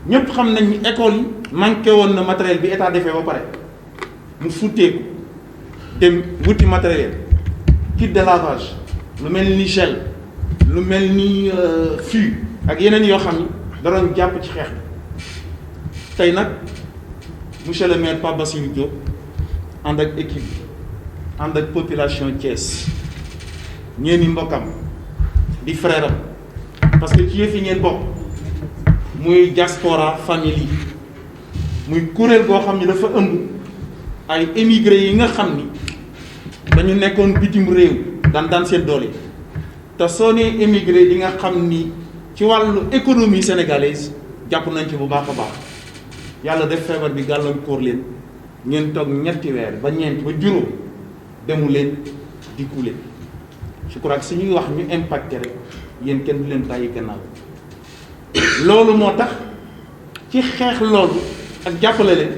ñëpp xam nañ ni école yi manqué woon na matériel bi état defee ba pare mu futteeku dem wuti matériel kit de lavage lu mel ni gel lu mel ni fût ak yeneen yoo xam ni da doon jàpp ci xeex bi tey nag monsieur le maire Pape Bassirou Diop ànd ak équipe bi ànd ak population Thiès ñeen i mbokkam di frère am parce que ci yëf yi ngeen bokk muy diaspora famille muy kuréel goo xam ni dafa ëmb ay émigré yi nga xam ni dañu nekkoon bitim réew daan seen doole te soo nee émigré di nga xam ni ci wàllu économie sénégalaise jàpp nañ ci bu baax a baax yàlla def feebar bi gàllankoor leen ngeen toog ñetti weer ba ñeent ba juróom demu leen dikku leen je crois que su ñuy wax ñu impacté rek yéen kenn du leen bàyyi gannaaw loolu moo tax ci xeex loolu ak jàppale leen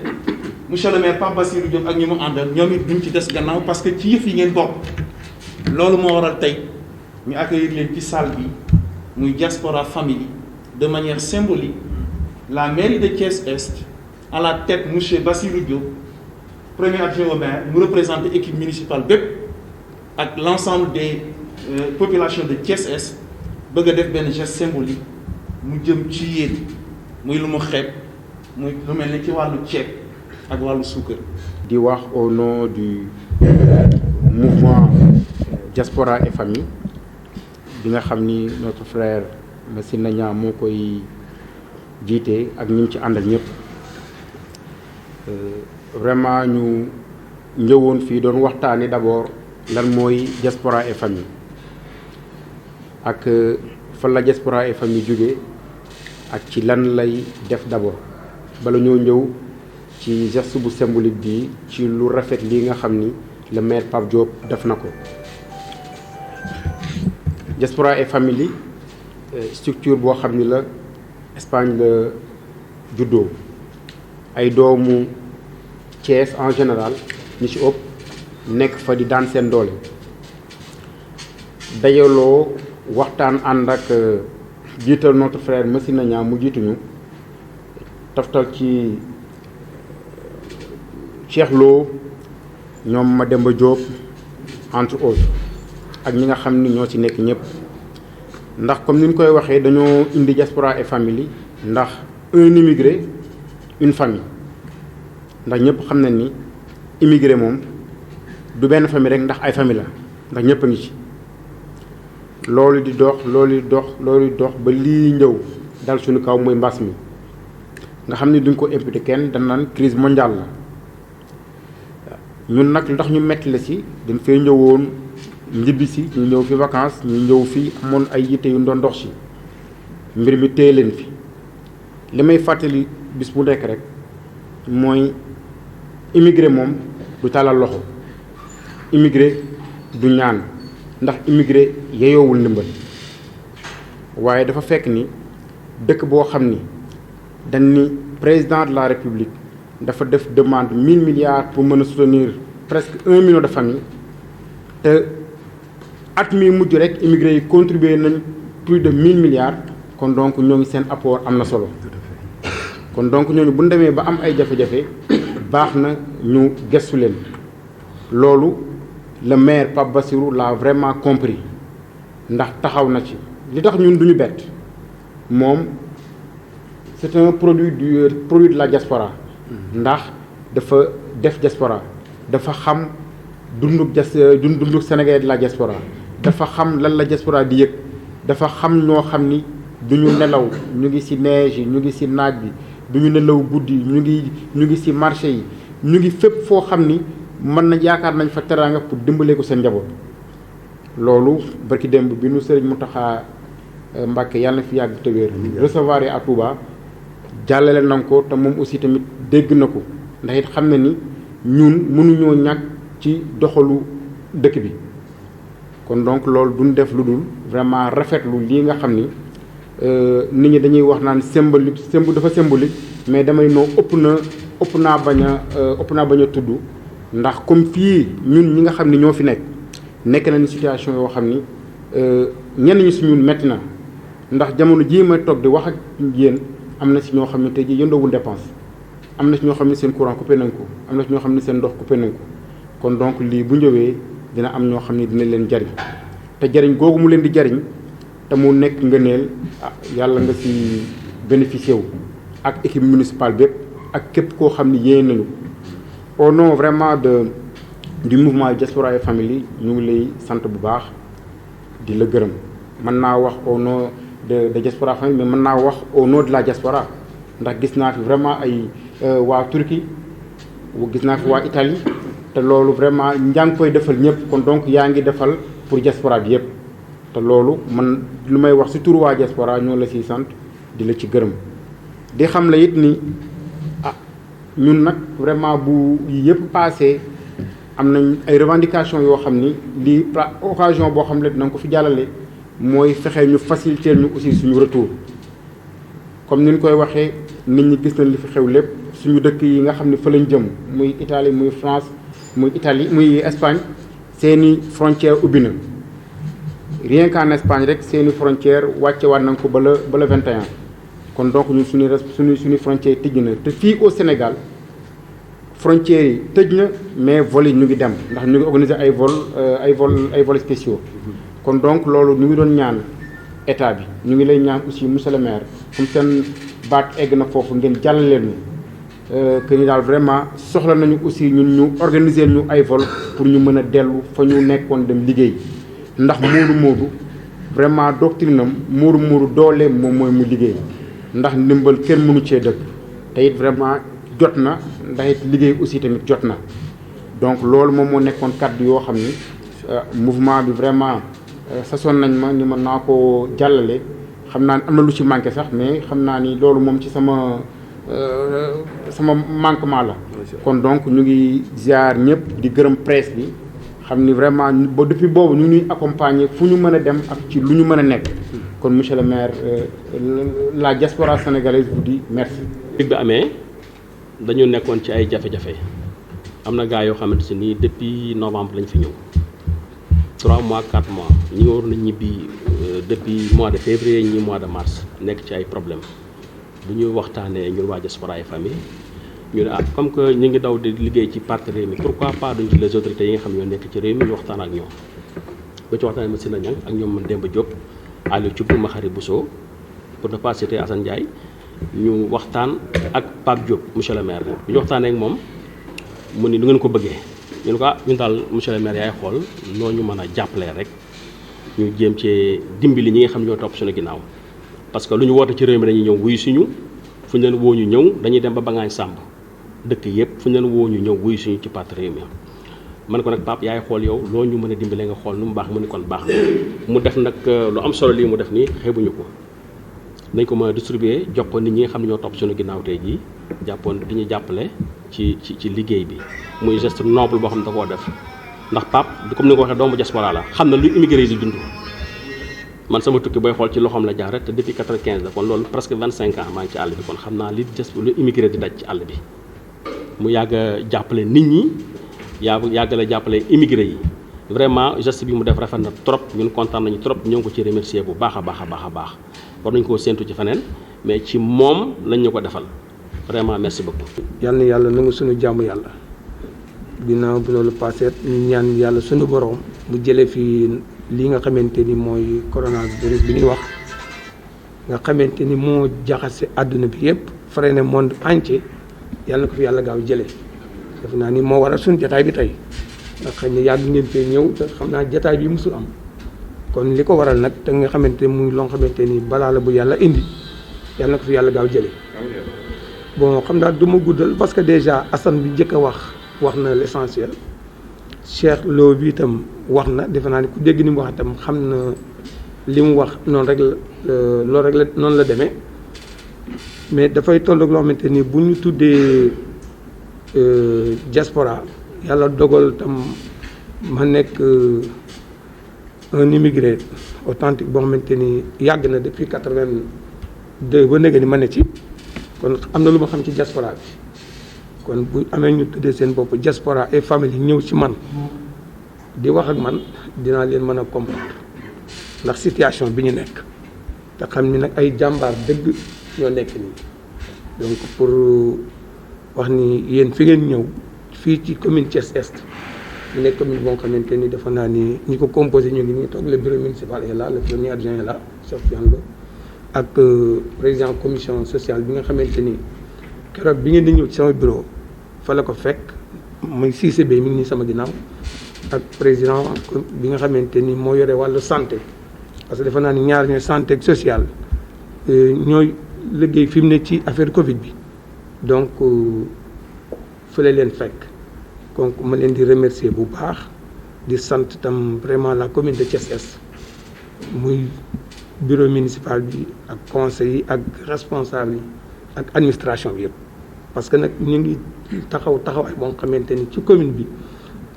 monsieur le maire Pape Bassirou Diop ak ñi mu àndal ñoom it duñ ci des gannaaw parce que ci yëf yi ngeen bokk loolu moo waral tey ñu accueillir leen ci salle bi muy diaspora famille de manière symbolique la mairie de Thiès-Est à la tête monsieur Bassirou Diop premier adjoint au maire mu représente équipe municipale bépp ak l'ensemble des populations de Thiès-Est bëgg a def benn geste symbolique mu jëm ci yéen muy lu mu xeeb muy lu mel ni ci wàllu ceeb ak wàllu suukar. di wax au nom du mouvement diaspora et famille bi nga xam ni notre frère Massina Niang moo koy jiite ak ñi mu ci àndal ñëpp vraiment ñu ñëwoon fii doon waxtaani d'abord lan mooy diaspora et famille ak fan la diaspora et famille jóge ak ci lan lay def d'abord bala ñoo ñëw ci geste bu symbolique bi ci lu rafet lii nga xam ni le maire Pape Diop def na ko. diaspora et famille structure boo xam ni la Espagne la juddoo ay doomu Thiès en général ñi ci ëpp nekk fa di daan seen doole dajaloo waxtaan ànd ak jiital notre frère Massina Niang mu jiituñu toftal ci Cheikh Lo ñoom Mademba Diop entre autres ak ñi nga xam ni ñoo ci nekk ñëpp ndax comme ni ñu koy waxee dañoo indi diaspora et famille ndax un immigré une famille ndax ñëpp xam nañ ni immigré moom du benn famille rek ndax ay famille la ndax ñëpp a ngi ci loolu di dox ba lii ñëw dal suñu kaw muy mbas mi nga xam ni duñ ko imputé kenn dañ naan crise mondiale la ñun nag ndax ñu metti la si dañ fee ñëwoon njibbi si ñu ñëw fi vacances ñu ñëw fi amoon ay yitte yu doon dox si mbir mi téye leen fi li may fàttali bis bu nekk rek mooy immigré moom du tàllal loxo immigré du ñaan ndax immigré yeyoowul ndimbal waaye dafa fekk ni dëkk boo xam ni dañ ni président de la république dafa def demande 1000 milliards pour mën a soutenir presque 1 million de familles te at mi mujj rek immigré yi contribuer nañ plus de 1000 milliards kon donc ñoo ngi seen apport am na solo kon donc ñooñu bu ñu demee ba am ay jafe-jafe baax na ñu gestu leen loolu le maire Pape Bassirou l'a vraiment compris ndax taxaw na ci li tax ñun duñu bett moom c'est un produit de la diaspora ndax dafa def diaspora dafa xam dunduk Sénégalais de la diaspora dafa xam lan la diaspora di yëg dafa xam ñoo xam ni duñu nelaw ñu ngi ci neige yi ñu ngi ci naaj bi duñu nelaw guddi ñu ngi ci marché yi ñu ngi fépp foo xam ni mën na yaakaar nañ fa teraanga pour dimbalee ko seen njaboot loolu barki démb bi nu Serigne Mountakha Mbacké yàlla na fi yàgg te wér recevoir yi à Touba jàllale na ko te moom aussi tamit dégg na ko ndax it xam na ni ñun mënuñoo ñàkk ci doxalu dëkk bi kon donc loolu duñ def lu dul vraiment rafetlu lii nga xam ni nit ñi dañuy wax naan dafa symbolique mais damay noo ëpp naa bañ a tudd ndax comme fii ñun ñi nga xam ni ñoo fi nekk nañu situation yoo xam ni ñenn ñi si ñun metti na ndax jamono jii may toog di wax ak yéen am na si ñoo xam ne tey jii yëndoowul dépense am na si ñoo xam ne seen courant coupé nañ ko am na si ñoo xam ne seen ndox coupé nañ ko kon donc lii bu ñëwee dina am ñoo xam ne dina leen jariñ te jariñ googu mu leen di jariñ te mu nekk ngëneel yàlla nga si bénéficié wu ak équipe municipale bépp ak képp koo xam ne yéen nañu au nom vraiment du mouvement Diaspora et Famille ñu ngi lay sant bu baax di la gërëm mën naa wax au nom de Diaspora Famille mais mën naa wax au nom de la diaspora ndax gis naa fi vraiment ay waa Turquie gis naa fi waa Italie te loolu vraiment yaa ngi koy defal ñëpp kon donc yaa ngi defal pour diaspora bi yëpp te loolu man lu may wax si turu waa diaspora ñoo la siy sant di la ci gërëm di xam la it ni ñun nag vraiment bu yëpp passé am nañ ay revendications yoo xam ni lii occasion boo xam ne dinañ ko fi jàllale mooy fexe ñu faciliter ñu aussi suñu retour comme ni ñu koy waxee nit ñi gis nañ li fi xew lépp suñu dëkk yi nga xam ne fa lañ jëm muy Italie muy France muy Italie muy Espagne seeni frontière ubbi na rien qu'en Espagne rek seeni frontière wàcce waat nañ ko ba le 21 kon donc ñun suñu frontière tëj na te fii au Sénégal frontières yi tëj na mais vol yi ñu ngi dem ndax ñu ngi organiser ay vols spéciaux kon donc loolu ñu ngi doon ñaan état bi ñu ngi lay ñaan aussi monsieur le maire comme seen baat egg na foofu ngeen jàllaleen ñu que ni daal vraiment soxla nañu aussi ñun ñu organiser ñu ay vol pour ñu mën a dellu fa ñu nekkoon dem liggéey ndax moodu vraiment doctrine am moodu dooleem moom mooy mu liggéey ndax ndimbal kenn mënu cee dëkk te it vraiment jot na ndax it liggéey aussi tamit jot na donc loolu moom moo nekkoon kàddu yoo xam ni mouvement bi vraiment sasoon nañ ma ni mën naa ko jàllale xam naa ni am na lu ci manqué sax mais xam naa ni loolu moom ci sama manquement la kon donc ñu ngi ziar ñëpp di gërëm presse bi xam ni vraiment ba depuis boobu ñu ñuy accompagner fu ñu mën a dem ak ci lu ñu mën a nekk kon monsieur le maire la diaspora sénégalaise vous dit merci. bi amee dañu nekkoon ci ay jafe-jafe am na gars yoo xamante si nii depuis novembre lañ fi ñëw 3 mois 4 mois ñi nga waroon a ñibbi depuis mois de février ñi mois de mars nekk ci ay problème bu ñu waxtaanee ñun waa Diaspora et Famille ñu ne comme que ñu ngi daw di liggéey ci parti réew mi pourquoi pas duñ ci les autorités yi nga xam ñoo nekk ci réew mi ñu waxtaan ak ñoom ba ci waxtaanee Massina Niang ak ñoom Demba Diop Aliou Thioub Makhari Bousso pour ne pas citer Assane Ndiaye ñu waxtaan ak Pape Diop monsieur le maire bi ñu waxtaanee ak moom mu ni du ngeen ko bëggee ñu ne ko ñun daal monsieur le maire yaay xool noo ñu mën a jàppalee rek ñu jéem cee dimbali ñi nga xam ñoo topp suñu ginnaaw parce que lu ñu woote ci réew mi dañuy ñëw wuyu suñu fu ñu leen woo ñu ñëw dañuy dem ba Bangaañ Sàmb dëkk yëpp fu ñu leen woo ñu ñëw wuyu suñu ci parti réew mi man ko nag Pape yaay xool yow loo ñu mën a dimbalee nga xool nu mu baax mu ni kon baax na mu def nag lu am solo lii mu def nii xeebuñu ko dañ ko mën a distribuer jox ko nit ñi nga xam ne ñoo topp suñu ginnaaw tey jii jàppoon di ñu jàppale ci liggéey bi muy geste noble boo xam ne da koo def ndax Pape comme ni nga ko waxee doomu diaspora la xam na lu immigré yi di dund man sama tukki booy xool ci loxoom la jaar rek te depuis 95 la kon loolu presque 25 ans maa ngi ci àll bi kon xam naa lu immigré di daj ci àll bi mu yàgg a jàppale nit ñi yàgg la jàppale immigré yi vraiment geste bi mu def rafet na trop ñun kontaan nañu trop ñoo ngi ko ci remercier bu baax a baax war nañu koo séntu ci feneen mais ci moom lañ ñu ko defal vraiment merci beaucoup. yal na yàlla nangu suñu jàmm yàlla ginnaaw bi loolu passé ñu ñaan yàlla suñu borom mu jëlee fi li nga xamante ni mooy coronavirus bi ñuy wax nga xamante ni moo jaxase àdduna bi yëpp freiné monde entier yàlla na ko fi yàlla gaaw jëlee def naa ni moo waral suñu jataay bi tey ndax xëy na yàgg ngeen fee ñëw te xam naa jataay bi musul am kon li ko waral nag te nga xamante muy loo xamante ni balaa la bu yàlla indi yàlla na ko fi yàlla gaaw jëlee bon xam naa du ma guddal parce que déjà Assane bi njëkk a wax na l'essentiel Cheikh Lo bi itam wax na defe naa ni ku dégg ni mu wax itam xam na li mu wax noonu rek loolu rek la noonu la demee mais dafay tolloog loo xamante ni bu ñu tuddee diaspora yàlla dogal tam ma nekk un immigré authentique boo xamante ni yàgg na depuis 82 ba léegi ni ma ne ci kon am na lu ma xam ci diaspora bi kon bu amee ñu tuddee seen bopp diaspora et famille ñëw ci man di wax ak man dinaa leen mën a comprendre ndax situation bi ñu nekk te xam ni nag ay jàmbaar dëgg ñoo nekk nii donc pour wax ni yéen fi ngeen ñëw fii ci commune Thiès Est mu nekk commune boo xamante ni dafa naa ni ñi ko composé ñu ngi nii toog le bureau municipal est là le premier adjoint est là Cheikh Tidiane Ba ak président commission sociale bi nga xamante ni keroog bi ngeen di ñëw ci sama bureau fa la ko fekk muy Cissé Bey mi ngi nii sama ginnaaw ak président bi nga xamante ni moo yore wàllu santé parce que defe naa ni ñaar ñooy santé ak sociale ñooy liggéey fi mu ne ci affaire Covid bi donc fële leen fekk donc ma leen di remercier bu baax di sant tam vraiment la commune de Thiès Est muy bureau municipal bi ak conseil yi ak responsable yi ak administration bi yëpp parce que nag ñu ngi taxawaay boo xamante ni ci commune bi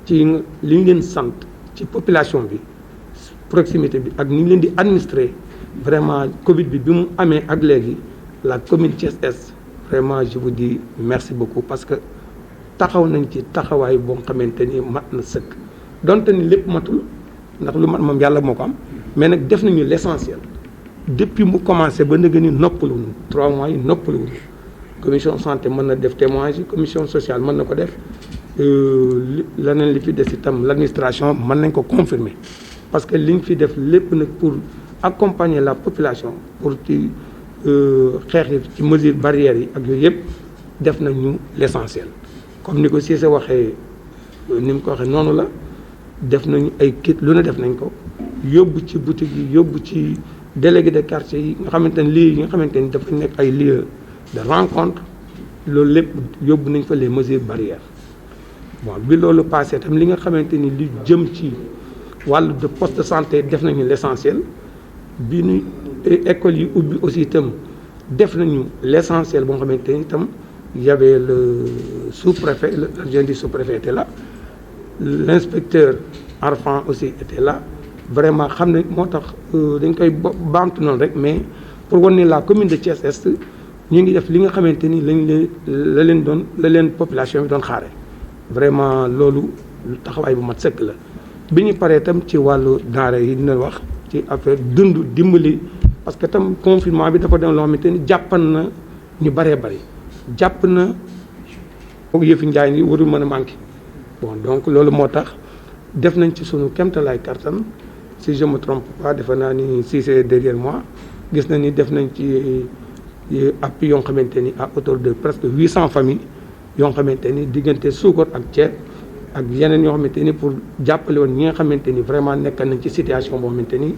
ci li ñu leen sant ci population bi proximité bi ak ni ñu leen di administrer vraiment Covid bi mu amee ak léegi la commune Thiès Est vraiment je vous dis merci beaucoup parce que taxaw nañ ci taxawaay boo xamante ni mat na sëkk donte ni lépp matul ndax lu mat moom yàlla moo ko am mais nag def nañu l'essentiel depuis mu commencé ba nëgë ni noppaluwuñu 3 mois yi noppaluwuñu commission santé mën na def témoignage yi commission sociale mën na ko def leneen li fi des itam l'administration mën nañ ko confirmer parce que liñ fi def lépp nag pour accompagner la population pour ci xeex yi ci mesures barrières yi ak yooyu yëpp def nañu l'essentiel comme ni ko Cissé waxee ni mu ko waxee noonu la def nañu ay kit lu ne def nañ ko yóbbu ci boutique yi yóbbu ci délégué de quartier yi nga xamante ni lii nga xamante ni dafa nekk ay lieux de rencontre loolu lépp yóbbu nañ fa les mesures barrières bon bi loolu passé tam li nga xamante ni li jëm ci wàllu de poste de santé def nañu l'essentiel bi ñu écoles yi ubbi aussi itam def nañu l'essentiel boo xamante ni itam y avait le sous-préfet l'adjoint du sous-préfet était là l'inspecteur Arfan aussi était là vraiment xam ne moo tax dañ koy baamtu noonu rek mais pour wan ne la commune de Thiès Est ñu ngi def li nga xamante ni la leen population bi doon xaare vraiment loolu taxawaay bu mat sëkk la bi ñu paree tam ci wàllu denrée yi dina wax ci affaire dund dimbali parce que tam confinement bi dafa dem loo xamante ni jàppan na ñu bëree bëri jàpp na yëfi njaay ni warul mën a manqué bon donc loolu moo tax def nañ ci sunu kemtalaay kartan si je me trompe pas defe naa ni si c'est derrière moi gis na ni def nañ ci appui yoo xamante ni à hauteur de presque 800 familles yoo xamante ni diggante suukar ak ceeb ak yeneen yoo xamante ni pour jàppale woon ñi nga xamante ni vraiment nekk nañ ci situation boo xamante ni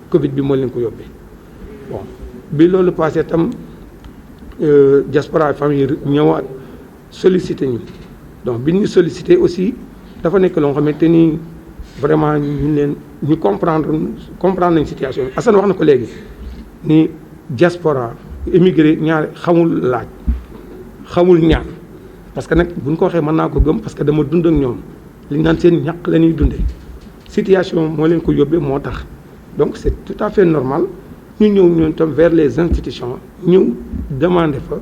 Covid bi moo leen ko yóbbee bon bi loolu passé tam diaspora famille ñëwaat sollicité ñu donc bi ñu sollicité aussi dafa nekk loo xamante ni vraiment ñu comprendre nañ situation bi Assane wax na ko léegi ni diaspora émigré ñaar xamul laaj xamul ñaan parce que nag buñ ko waxee mën naa ko gëm parce que dama dund ak ñoom li ñu naan seen ñàkk la ñuy dundee situation moo leen ko yóbbee moo tax donc c'est tout à fait normal ñu ñëw ñoom tam vers les institutions ñëw demander fa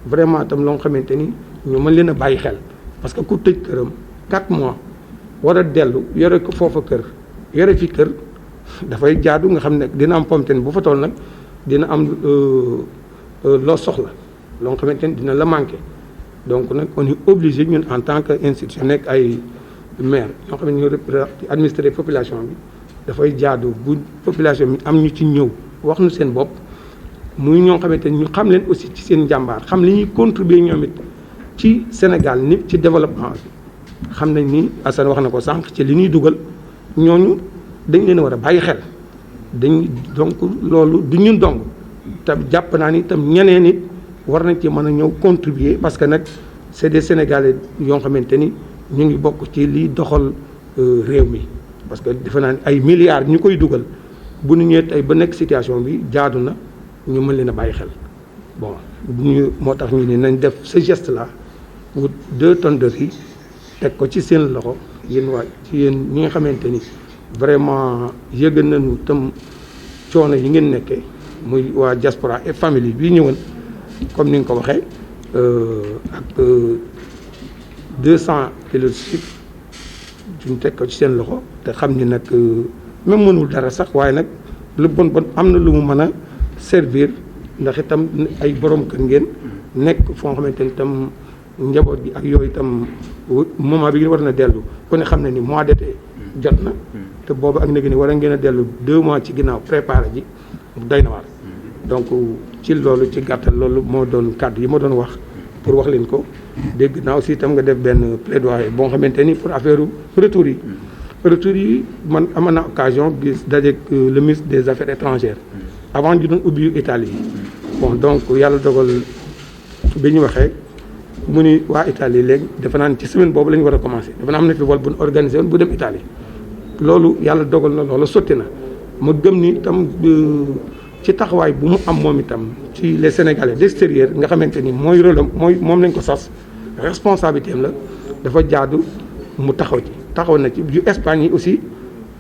vraiment tam loo xamante ni ñu mën leen a bàyyi xel parce que ku tëj këram 4 mois war a dellu yore ko foofa kër yore fi kër dafay jaadu nga xam ne dina am pomte bu fa toll nag dina am loo soxla loo xamante ni dina la manqué donc nag on est obligé ñun en tant que institution nekk ay maire ñoo xam ne ñoo administrer population bi dafay jaadu bu population bi am ñu ci ñëw wax nu seen bopp muy ñoo xamante ni ñu xam leen aussi ci seen njàmbaar xam li ñuy contribuer ñoom it ci Sénégal ni ci développement bi xam nañ ni Assane wax na ko sànq ci li ñuy dugal ñooñu dañ leen a war a bàyyi xel donc loolu du ñun dong te jàpp naa ni itam ñeneen it war nañ ci mën a ñëw contribuer parce que nag c'est des Sénégalais yoo xamante ni ñu ngi bokk ci liy doxal réew mi parce que defe naa ni ay milliards ñu koy dugal bu ñu ñëwee tey ba nekk situation bi jaadu na ñu mën leen a bàyyi xel bon moo tax ñu ne nañ def ce geste là wut 2 tonnes de riz teg ko ci seen loxo yéen ci yéen ñi nga xamante ni vraiment yëg nañu tam coono yi ngeen nekkee muy waa diaspora et famille bi ñëwoon comme ni nga ko waxee ak 200 kilos de sucre ñu teg ko ci seen loxo te xam ni nag même mënul dara sax waaye nag lu bon am na lu mu mën a servir ndax itam ay borom kër ngeen nekk foo xamante ni itam njaboot gi ak yooyu itam moment bi war na dellu ku ne xam ne ni mois d'été jot na te boobu ak léegi ni war a ngeen a dellu 2 mois ci ginnaaw préparé ji doy na waar. donc ci loolu ci gàttal loolu moo doon kàddu yi ma doon wax pour wax leen ko dégg naa aussi itam nga def benn plaidoyer boo xamante ni pour affaire retour yi. retour yi man amoon na occasion gis dajeeg le ministre des affaires étrangères avant ñu doon ubbi Italie bon donc yàlla dogal bi ñu waxee mu ni waa Italie léegi dafa naan ci semaine boobu la ñu war a commencé dafa naa am na fi vol bu ñu organisé woon bu dem Italie loolu yàlla dogal na loolu sotti na ma gëm ni itam ci taxawaay bu mu am moom itam ci les Sénégalais d'extérieur nga xamante ni mooy rôle am mooy moom lañ ko sas responsabilité am la dafa jaadu mu taxaw na ci yu Espagne yi aussi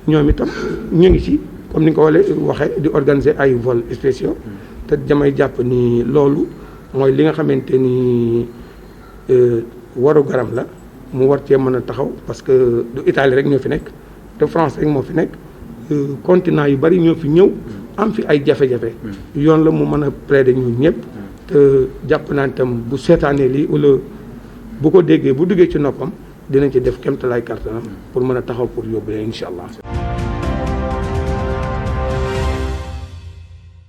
ñoom itam ñu ngi ci comme ni nga ko waxee di organiser ay vols spéciaux te damay jàpp ni loolu mooy li nga xamante ni waru garam la mu war cee mën a taxaw parce que du Italie rek ñoo fi nekk te France rek moo fi nekk continent yu bari ñoo fi ñëw am fi ay jafe-jafe yoon la mu mën a plaider ñun ñëpp te jàpp naa itam bu seetaanee lii wala bu ko déggee bu duggee ci noppam dinañ ci def kéemtalaay kàttanam pour mën a taxaw pour yóbbu leen incha allah.